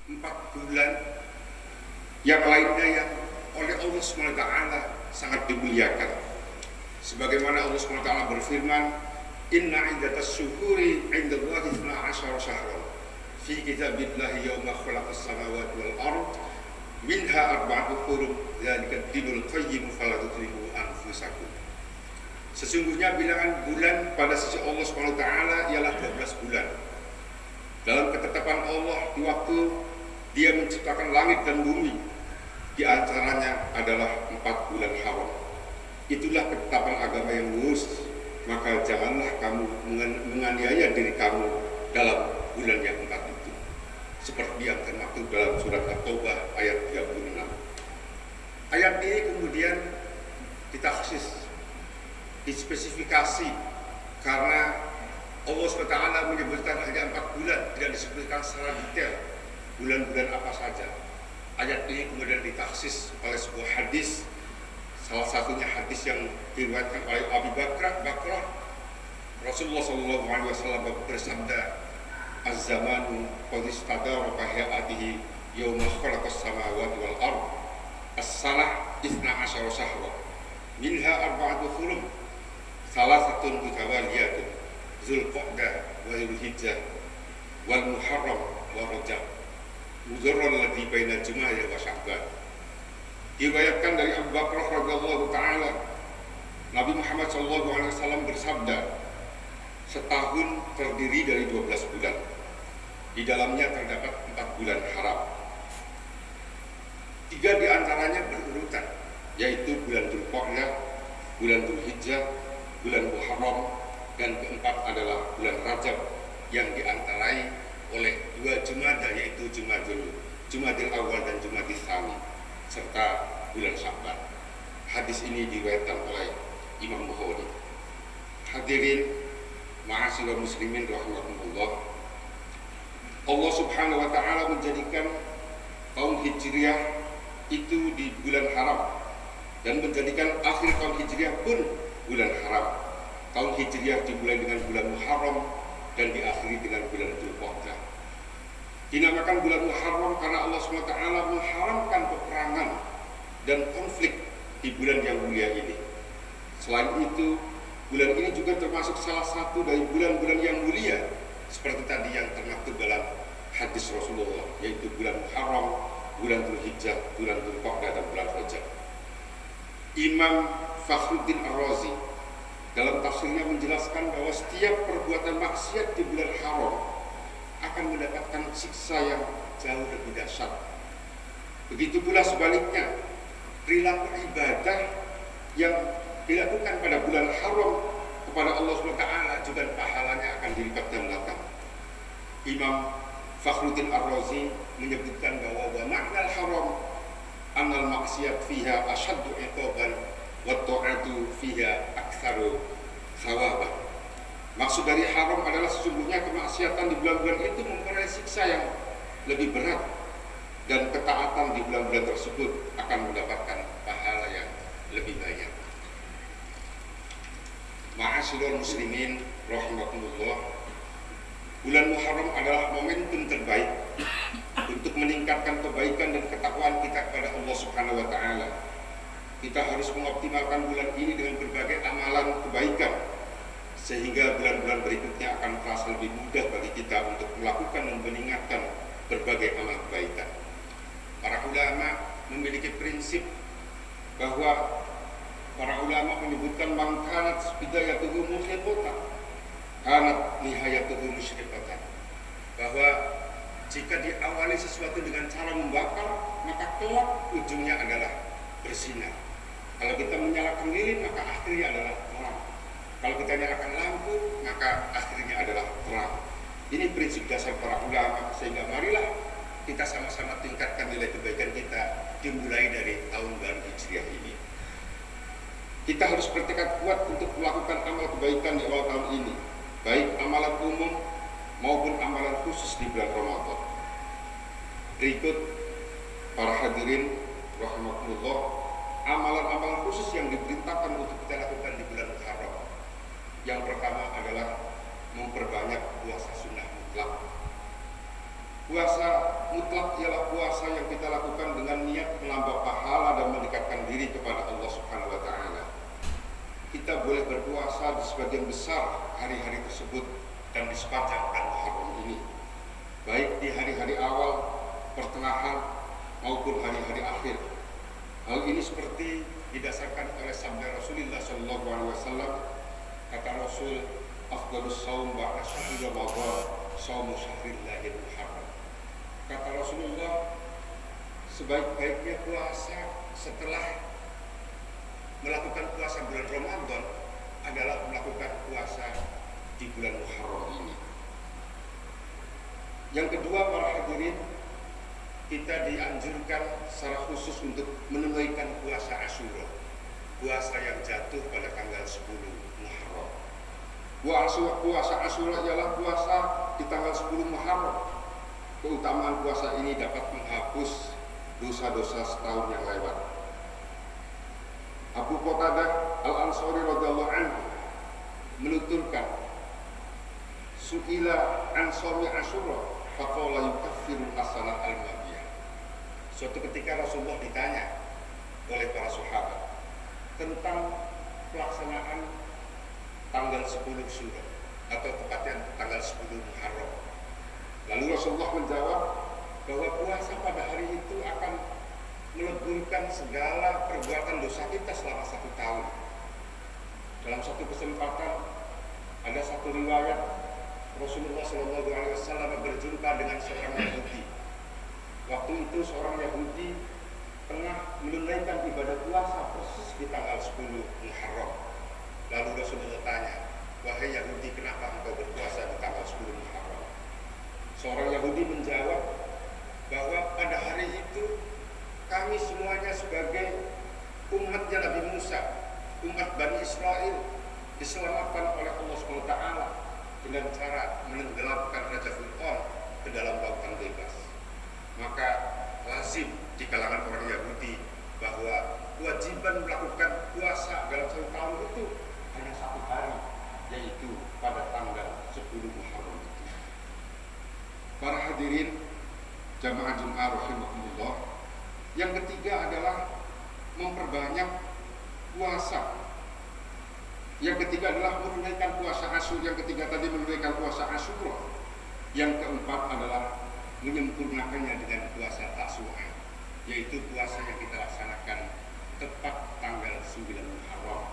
4 bulan yang lainnya yang oleh Allah SWT sangat dimuliakan. Sebagaimana Allah SWT berfirman, Inna iddatas syuhuri indallahi 12 syahran fi kitabillahi yawma khalaqas samawati wal ard minha arba'atu hurum dzalika dinul qayyim fala tudriku anfusakum. Sesungguhnya bilangan bulan pada sisi Allah SWT ialah 12 bulan. Dalam ketetapan Allah di waktu Dia menciptakan langit dan bumi, di antaranya adalah 4 bulan haram. Itulah ketetapan agama yang lurus. Maka janganlah kamu menganiaya diri kamu dalam bulan yang 4 itu, seperti yang termaktub dalam surat At-Taubah ayat 36. Ayat ini kemudian ditaksis, dispesifikasi, karena Allah SWT menyebutkan hanya 4 bulan, tidak disebutkan secara detail bulan-bulan apa saja. Ayat ini kemudian ditaksis oleh sebuah hadis, salah satunya hadis yang diriwayatkan oleh Abu Bakrah. Rasulullah SAW bersabda, Az-zamanu qad istadara ka hayatihi yawma khalaqas samawati wal ard. As-sanah 12 syahra. Minha arba'atu hurum. Salasatun mutawaliyatun. Dzulqa'dah wa Dzulhijjah wal Muharram wa Rajab. Mudzarral ladzi baina Jumadil wa Sya'ban. Diriwayatkan dari Abu Bakrah radhiyallahu taala, Nabi Muhammad SAW bersabda, setahun terdiri dari 12 bulan. Di dalamnya terdapat 4 bulan haram. 3 di antaranya berurutan, yaitu bulan Dzulqa'dah, bulan Dzulhijjah, bulan Muharram, dan keempat adalah bulan Rajab yang diantarai oleh 2 Jumadah, yaitu Jumadil Awal dan Jumadil Tsani, serta bulan Sya'ban. Hadis ini diriwayatkan oleh Imam Bukhari. Hadirin ma'asyiral muslimin rahimakumullah, Allah Subhanahu wa taala menjadikan tahun Hijriah itu di bulan haram dan menjadikan akhir tahun Hijriah pun bulan haram. Tahun Hijriah dimulai dengan bulan Muharram dan diakhiri dengan bulan Dzulqa'dah. Dinamakan bulan Muharram karena Allah SWT mengharamkan peperangan dan konflik di bulan yang mulia ini. Selain itu, bulan ini juga termasuk salah satu dari bulan-bulan yang mulia, seperti tadi yang termaktub dalam hadis Rasulullah, yaitu bulan Muharram, bulan Dzulhijjah, bulan Dzulqa'dah, dan bulan Rajab. Imam Fakhruddin Ar-Razi dalam tafsirnya menjelaskan bahwa setiap perbuatan maksiat di bulan haram akan mendapatkan siksa yang jauh lebih dahsyat. Begitu pula sebaliknya, perilaku ibadah yang dilakukan pada bulan haram kepada Allah SWT juga pahalanya akan dilipat ganda. Imam Fakhruddin Ar-Razi menyebutkan bahwa wa ma'nal haram annal maksiat fiha asyaddu iqaban wa ta'atu fiha aktsaru thawaba. Maksud dari haram adalah sesungguhnya kemaksiatan di bulan-bulan itu memperoleh siksa yang lebih berat, dan ketaatan di bulan-bulan tersebut akan mendapatkan pahala yang lebih banyak. Ma'asyiral muslimin rahimakumullah, bulan Muharram adalah momentum terbaik untuk meningkatkan kebaikan dan ketakwaan kita kepada Allah Subhanahu wa taala. Kita harus mengoptimalkan bulan ini dengan berbagai amalan kebaikan, sehingga bulan-bulan berikutnya akan terasa lebih mudah bagi kita untuk melakukan dan meningkatkan berbagai amal kebaikan. Para ulama memiliki prinsip bahwa para ulama menyebutkan man kanat bidayatuhu muhibatan kanat nihayatuhu musyrifatan, bahwa jika diawali sesuatu dengan cara membakar, maka kelak ujungnya adalah bersinar. Kalau kita menyalakan lilin, maka akhirnya adalah terang. Kalau kita nyalakan lampu, maka akhirnya adalah terang. Ini prinsip dasar para ulama, sehingga marilah kita sama-sama tingkatkan nilai kebaikan kita dimulai dari tahun baru Hijriah ini. Kita harus bertekad kuat untuk melakukan amal kebaikan di awal tahun ini, baik amalan umum maupun amalan khusus di bulan Ramadan. Berikut para hadirin rahimakumullah, amalan-amalan khusus yang diperintahkan untuk kita lakukan di bulan Muharram. Yang pertama adalah memperbanyak puasa sunnah mutlak. Puasa mutlak ialah puasa yang kita lakukan dengan niat menambah pahala dan mendekatkan diri kepada Allah Subhanahu wa taala. Kita boleh berpuasa di sebagian besar hari-hari tersebut dan di sepanjang bulan Muharram ini, baik di hari-hari awal, pertengahan maupun hari-hari akhir. Hal ini seperti didasarkan oleh sabda Rasulullah sallallahu alaihi wasallam. Kata Rasul, afdhalus shaum ba'da syahri Ramadan shaumu syahrillahil muharram. Kata Rasulullah, sebaik-baiknya puasa setelah melakukan puasa bulan Ramadan adalah melakukan puasa di bulan Muharram ini. Yang kedua, para hadirin, kita dianjurkan secara khusus untuk menunaikan puasa Asyura, puasa yang jatuh pada tanggal 10 Muharram. Puasa Asyura ialah puasa di tanggal 10 Muharram. Keutamaan puasa ini dapat menghapus dosa-dosa setahun yang lewat. Abu Qatadah Al-Ansari radhiyallahu anhu menuturkan, su'ila an shaumi Asyura faqala yukaffiru hasanat al-madiyah. Suatu ketika Rasulullah ditanya oleh para sahabat tentang pelaksanaan tanggal 10 Syura atau tepatnya tanggal 10 Muharram. Lalu Rasulullah menjawab bahwa puasa pada hari itu akan meleburkan segala perbuatan dosa kita selama 1 tahun. Dalam satu kesempatan ada satu riwayat Rasulullah SAW berjumpa dengan seorang Yahudi. Waktu itu seorang Yahudi tengah menunaikan ibadah puasa persis di tanggal 10 Muharram. Lalu Rasulullah tanya, wahai Yahudi, kenapa engkau berpuasa di tanggal 10 Muharram? Seorang Yahudi menjawab bahwa pada hari itu kami semuanya sebagai umatnya Nabi Musa, umat Bani Israel, diselamatkan oleh Allah SWT dengan cara menenggelamkan Raja Fir'aun ke dalam lautan bebas. Maka lazim di kalangan orang Yahudi bahwa kewajiban melakukan puasa dalam 1 tahun itu hanya 1 hari, yaitu pada tanggal 10 Muharram itu. Para hadirin jamaah Jumat rahimahumullah, yang ketiga adalah memperbanyak puasa. Yang ketiga adalah menunaikan puasa Asyura. Yang ketiga tadi menunaikan puasa Asyura. Yang keempat adalah menyempurnakannya dengan puasa Tasu'a, yaitu puasa yang kita laksanakan tepat tanggal 9 Muharram.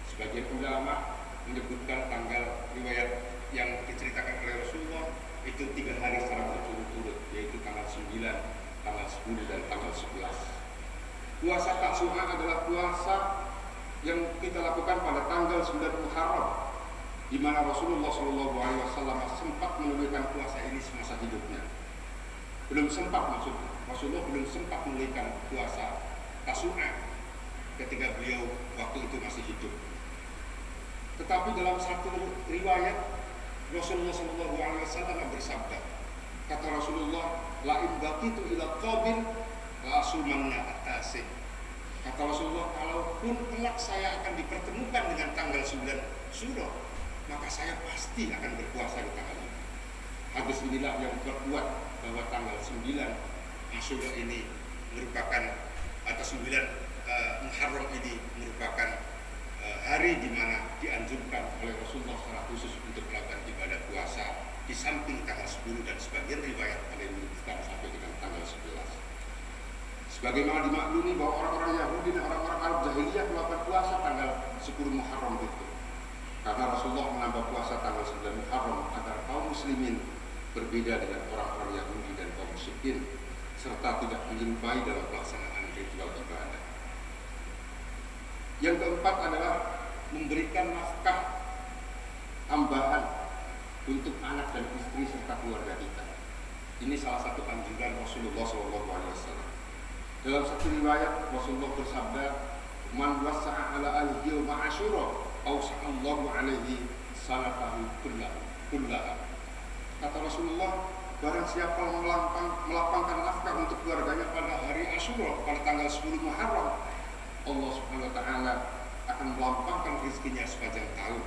Sebagian ulama menyebutkan tanggal riwayat yang diceritakan oleh Rasulullah itu 3 hari secara berturut-turut, yaitu tanggal 9, tanggal 10 dan tanggal 11. Puasa Tasu'a adalah puasa yang kita lakukan pada tanggal 9 Muharram, di mana Rasulullah SAW sempat menunaikan puasa ini semasa hidupnya. Rasulullah belum sempat menunaikan puasa Tasu'a ketika beliau waktu itu masih hidup. Tetapi dalam satu riwayat Rasulullah SAW bersabda, kata Rasulullah, la'in baqitu ila qabil la asumanna at-tasih. Kata Rasulullah, kalaupun kelak saya akan dipertemukan dengan tanggal 9 Syura, maka saya pasti akan berpuasa di tanggal ini. Hadis inilah yang memperkuat bahwa tanggal 9 Asyura ini merupakan, atau 9 Muharram ini merupakan hari di mana dianjurkan oleh Rasulullah secara khusus untuk melakukan ibadah puasa di samping tanggal 10 dan sebagian riwayat ada yang menyebutkan sampai dengan tanggal 11. Sebagaimana dimaklumi bahwa orang-orang Yahudi dan orang-orang Arab jahiliyah melakukan puasa tanggal 10 Muharram itu. Karena Rasulullah menambah puasa tanggal 9 Muharram agar kaum muslimin berbeda dengan orang-orang Yahudi dan kaum musyrikin, serta tidak menyerupai dalam pelaksanaan ritual ibadah. Yang keempat adalah memberikan nafkah tambahan untuk anak dan istri serta keluarga kita. Ini salah satu anjuran Rasulullah SAW. Dalam satu riwayat Rasulullah bersabda, "Man wasa'a ala ahlihi yawma Asyura, awsa'allahu alaihi sanatahu kullaha." Kata Rasulullah, barang siapa melapangkan nafkah untuk keluarganya pada hari Asyura, pada tanggal 10 Muharram, Allah Subhanahu wa taala akan melampangkan rezekinya sepanjang tahun.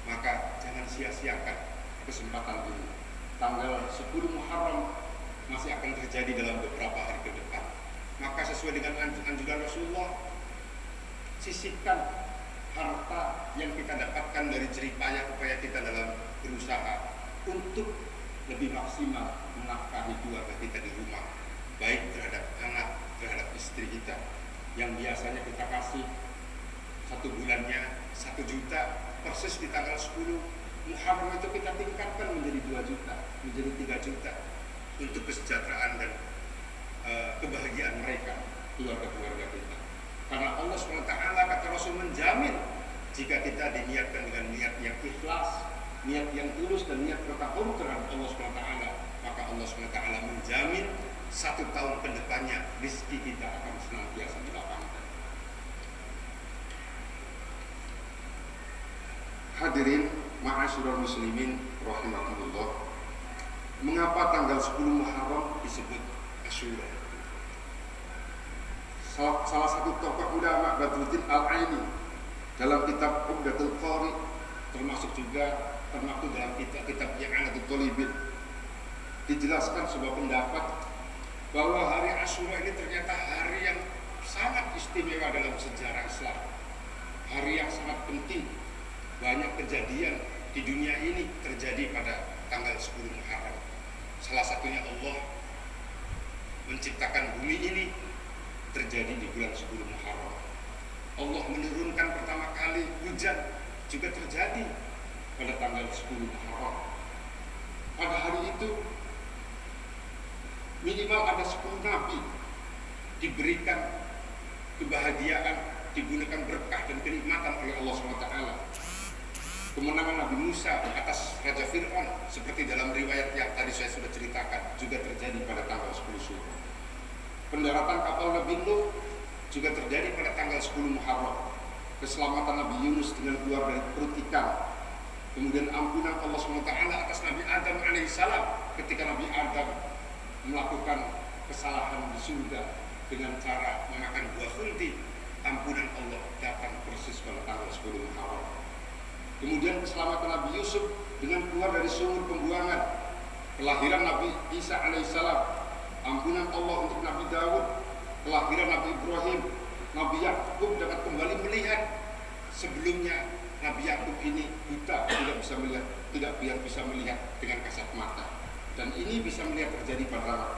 Maka jangan sia-siakan kesempatan ini. tanggal 10 Muharram masih akan terjadi dalam beberapa hari ke depan. Maka sesuai dengan anjuran Rasulullah, sisihkan harta yang kita dapatkan dari jeripaya upaya kita dalam berusaha untuk lebih maksimal menafkahi keluarga kita di rumah, baik terhadap anak, terhadap istri kita yang biasanya kita kasih 1 bulannya 1 juta, persis di tanggal 10 Muharram itu kita tingkatkan menjadi 2 juta, menjadi 3 juta untuk kesejahteraan dan kebahagiaan mereka, keluarga-keluarga kita. Karena Allah SWT, kata Rasul, menjamin jika kita diniatkan dengan niat yang ikhlas, niat yang tulus dan niat bertakwa terhadap Allah SWT, maka Allah SWT menjamin 1 tahun ke depannya rezeki kita akan senantiasa dilapangkan. Hadirin ma'asyiral muslimin rahimakumullah, mengapa tanggal 10 Muharram disebut Asyura? Salah satu tokoh ulama, Badruddin Al-Aini, dalam kitab Umdatul Qari, termasuk dalam kitab I'anatul Talibin, dijelaskan sebuah pendapat bahwa hari Asyura ini ternyata hari yang sangat istimewa dalam sejarah Islam, hari yang sangat penting. Banyak kejadian di dunia ini terjadi pada tanggal 10 Muharram. Salah satunya Allah menciptakan bumi ini terjadi di bulan 10 Muharram. Allah menurunkan pertama kali hujan juga terjadi pada tanggal 10 Muharram. Pada hari itu minimal ada 10 nabi diberikan kebahagiaan, digunakan berkah dan kenikmatan oleh Allah SWT. Kemenangan Nabi Musa atas Raja Fir'aun seperti dalam riwayat yang tadi saya sudah ceritakan juga terjadi pada tanggal 10 Syawal. Pendaratan kapal Nabi Nuh juga terjadi pada tanggal 10 Muharram. Keselamatan Nabi Yunus dengan keluar dari perut ikan. Kemudian ampunan Allah SWT atas Nabi Adam alaihissalam ketika Nabi Adam melakukan kesalahan di surga dengan cara memakan buah kunti. Ampunan Allah datang persis pada tanggal 10 Muharram. Kemudian keselamatan Nabi Yusuf dengan keluar dari sumur pembuangan. Kelahiran Nabi Isa alaihissalam. Ampunan Allah untuk Nabi Daud. Kelahiran Nabi Ibrahim. Nabi Yakub dapat kembali melihat. Sebelumnya Nabi Yakub ini buta, tidak bisa melihat dengan kasat mata. Dan ini bisa melihat terjadi pada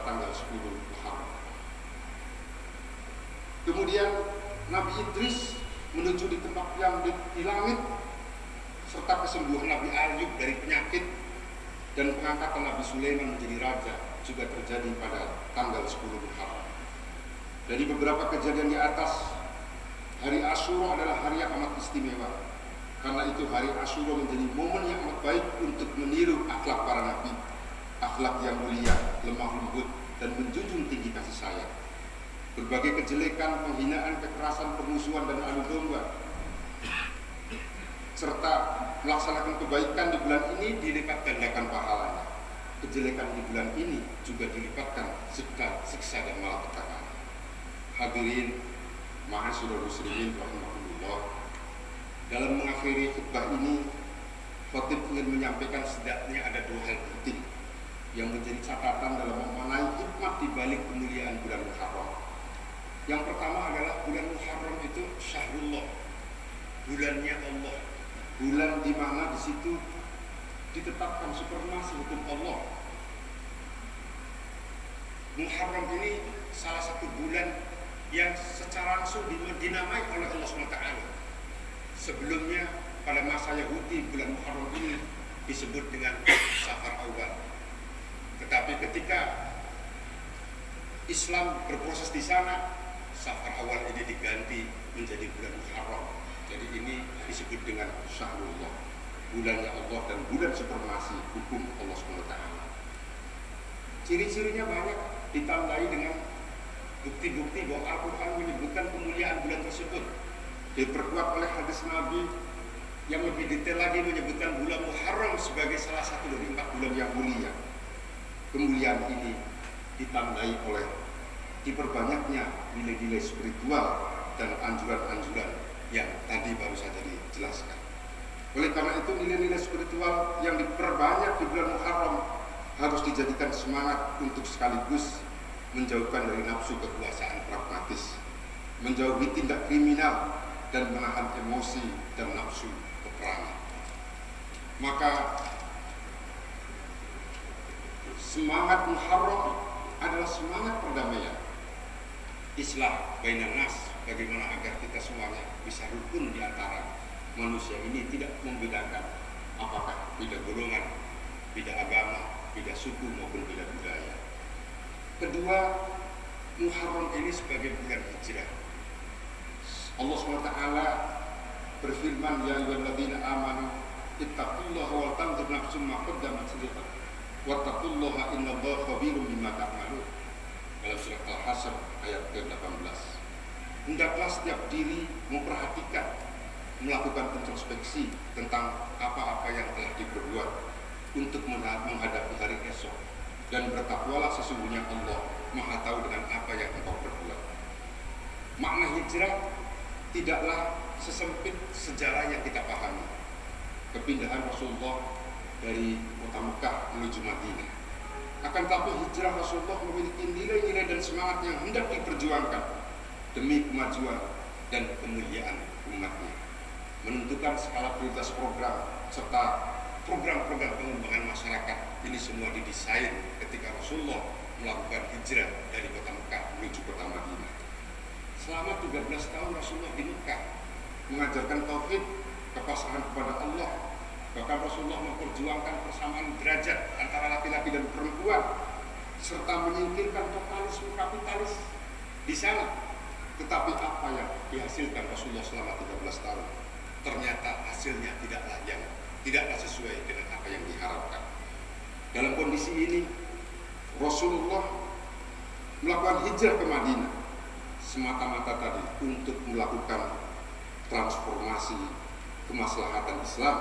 tanggal 10 Muharram. Kemudian Nabi Idris menuju di tempat yang di langit, serta kesembuhan Nabi Ayub dari penyakit dan pengangkatan Nabi Sulaiman menjadi raja juga terjadi pada tanggal 10 Muharram. Dari beberapa kejadian di atas, hari Asyura adalah hari yang amat istimewa. Karena itu hari Asyura menjadi momen yang amat baik untuk meniru akhlak para nabi, akhlak yang mulia, lemah lembut, dan menjunjung tinggi kasih sayang. Berbagai kejelekan, penghinaan, kekerasan, permusuhan, dan adu domba, serta melaksanakan kebaikan di bulan ini dilipat gandakan pahalanya. Kejelekan di bulan ini juga dilipatkan siksa dan malapetaka. Hadirin ma'asyiral muslimin rahimakumullah, dalam mengakhiri khutbah ini, khatib ingin menyampaikan setidaknya ada 2 hal penting yang menjadi catatan dalam memaknai hikmah di balik kemuliaan bulan Muharram. Yang pertama adalah bulan Muharram itu syahrullah, bulannya Allah. Bulan di mana di situ ditetapkan supremasi hukum Allah. Muharram ini salah satu bulan yang secara langsung dinamai oleh Allah SWT. Sebelumnya pada masa Yahudi bulan Muharram ini disebut dengan Safar Awal. Tetapi ketika Islam berproses di sana, Safar Awal ini diganti menjadi bulan Muharram. Jadi ini disebut dengan Syahrullah, bulannya Allah dan bulan supremasi hukum Allah SWT. Ciri-cirinya banyak, ditandai dengan bukti-bukti bahwa Al-Quran menyebutkan kemuliaan bulan tersebut. Diperkuat oleh hadis Nabi yang lebih detail lagi menyebutkan bulan Muharram sebagai salah satu dari 4 bulan yang mulia. Kemuliaan ini ditandai oleh diperbanyaknya nilai-nilai spiritual dan anjuran-anjuran yang tadi baru saja dijelaskan. Oleh karena itu nilai-nilai spiritual yang diperbanyak di bulan Muharram harus dijadikan semangat untuk sekaligus menjauhkan dari nafsu kekuasaan pragmatis, menjauhi tindak kriminal, dan menahan emosi dan nafsu peperangan. Maka semangat Muharram adalah semangat perdamaian, islah bainan nas, bagaimana agar kita semuanya bisa rukun di antara manusia ini, tidak membedakan apakah beda golongan, beda agama, beda suku maupun beda budaya. Kedua, Muharram ini sebagai bulan hijrah. Allah SWT berfirman, ya ayyuhalladzina amanu ittaqullaha wal tanzur nafsum ma qaddamat lighad wattaqullaha innallaha khabirum bima ta'malun. Dalam surat Al-Hasr ayat ke-18. Hendaklah setiap diri memperhatikan, melakukan introspeksi tentang apa-apa yang telah diperbuat untuk menghadapi hari esok, dan bertakwalah, sesungguhnya Allah Maha tahu dengan apa yang engkau perbuat. Makna hijrah tidaklah sesempit sejarah yang kita pahami, kepindahan Rasulullah dari kota Mekah menuju Madinah. Akan tetapi hijrah Rasulullah memiliki nilai-nilai dan semangat yang hendak diperjuangkan demi kemajuan dan kemuliaan umatnya. Menentukan skala prioritas program serta program-program pengembangan masyarakat ini semua didesain ketika Rasulullah melakukan hijrah dari kota Mekah menuju kota Madinah. Selama 13 tahun Rasulullah di Mekah mengajarkan tauhid, kepasahan kepada Allah. Bahkan Rasulullah memperjuangkan persamaan derajat antara laki-laki dan perempuan, serta menyingkirkan totalisme kapitalis di sana. Tetapi apa yang dihasilkan Rasulullah selama 13 tahun? Ternyata hasilnya tidaklah sesuai dengan apa yang diharapkan. Dalam kondisi ini, Rasulullah melakukan hijrah ke Madinah semata-mata tadi untuk melakukan transformasi kemaslahatan Islam,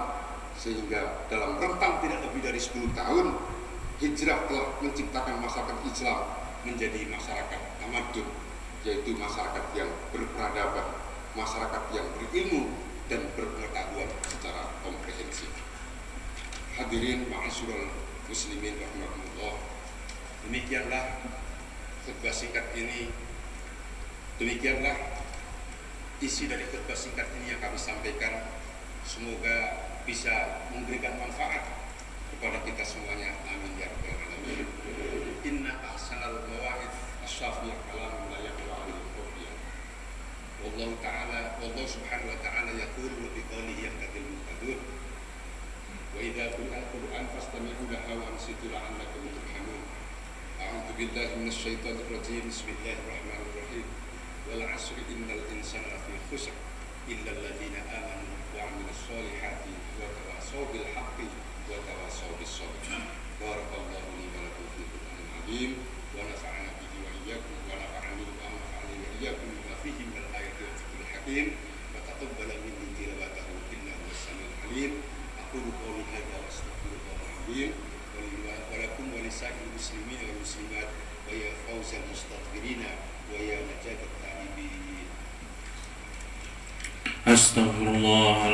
sehingga dalam rentang tidak lebih dari 10 tahun hijrah telah menciptakan masyarakat Islam menjadi masyarakat tamadun, yaitu masyarakat yang berperadaban, masyarakat yang berilmu dan berpengetahuan secara komprehensif. Hadirin ma'asyiral muslimin rahimakumullah, demikianlah khutbah singkat ini, demikianlah isi dari khutbah singkat ini yang kami sampaikan. Semoga bisa memberikan manfaat kepada kita semuanya. Amin ya rabbal alamin. Inna ahsanal mawa'id as-safiyah kalam la yaqulu al-qawiyah. Wallahu subhanahu wa ta'ala yaqulu bi qawlihi yaqadil muhtadun. Wa idza quri'a al-Qur'an fastami'u lahu wa ansitu la'allakum turhamun. A'udzu billahi minasy syaithanir rajim. Bismillahirrahmanirrahim. Wal 'asri innal insana lafi khusr illa alladziina aamanu wa 'amilus shalihati wa tawassaw bil haqqi wa tawassaw bis sabr. Barakallahu li wa lakum fil Qur'anil 'azim wa nafa'ana bihi wa iyyakum wa nafa'ani wa nafa'ani wa iyyakum bima fihi min al-ayati wa dhikril hakim wa taqabbala minni tilawatahu innahu was-sami'ul 'alim. Aqulu qawli hadza wa astaghfirullahal 'azim wa lakum wa lisa'il muslimin wal muslimat wa ya fawzal mustaghfirina wa ya najatat ta'ibin. Astagfirullah.